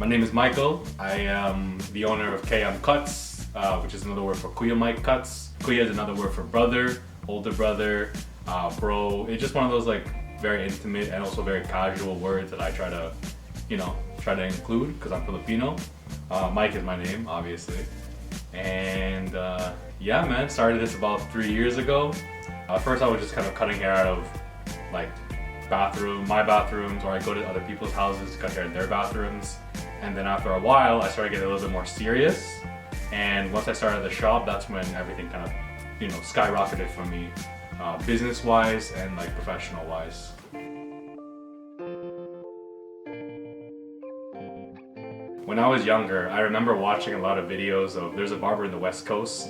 My name is Michael. I am the owner of KuyaMikeCuts, which is another word for KuyaMikeCuts. Kuya is another word for brother, older brother, bro. It's just one of those like very intimate and also very casual words that I try to include because I'm Filipino. Mike is my name, obviously. And yeah, man, started this about 3 years ago. First I was just kind of cutting hair out of like my bathrooms, or I go to other people's houses to cut hair in their bathrooms. And then after a while, I started getting a little bit more serious. And once I started the shop, that's when everything kind of, skyrocketed for me, business-wise and like professional-wise. When I was younger, I remember watching a lot of videos of, there's a barber in the West Coast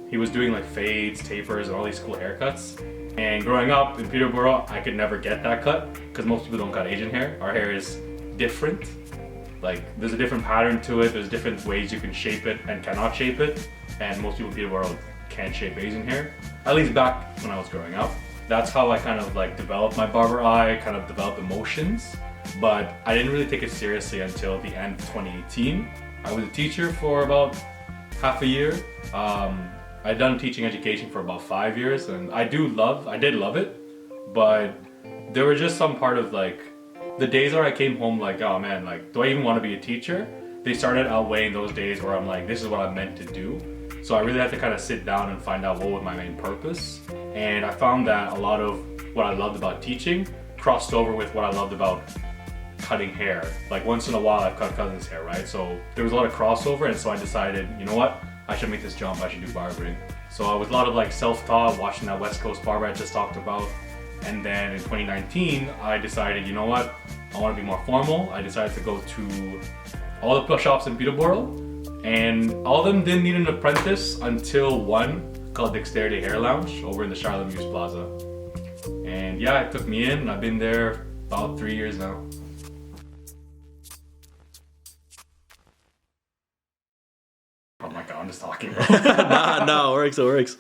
he was doing like fades, tapers, and all these cool haircuts. And growing up in Peterborough, I could never get that cut because most people don't cut Asian hair. Our hair is different. Like, there's a different pattern to it, there's different ways you can shape it and cannot shape it. And most people in Peterborough can't shape Asian hair. At least back when I was growing up. That's how I kind of like developed my barber eye, kind of developed emotions. But I didn't really take it seriously until the end of 2018. I was a teacher for about half a year. I'd done teaching education for about 5 years, and I did love it, but there were just some part of like, the days where I came home like, oh man, like, do I even want to be a teacher? They started outweighing those days where I'm like, this is what I'm meant to do. So I really had to kind of sit down and find out what was my main purpose. And I found that a lot of what I loved about teaching crossed over with what I loved about cutting hair. Like once in a while I've cut cousins' hair, right? So there was a lot of crossover, and so I decided, you know what? I should make this jump, I should do barbering. So it was a lot of like self-taught, watching that West Coast barber I just talked about. And then in 2019, I decided, you know what? I want to be more formal. I decided to go to all the plus shops in Peterborough, and all of them didn't need an apprentice until one called Dexterity Hair Lounge over in the Charlotte Muse Plaza. And yeah, it took me in, and I've been there about 3 years now. Oh my god, I'm just talking, bro. Nah, it works.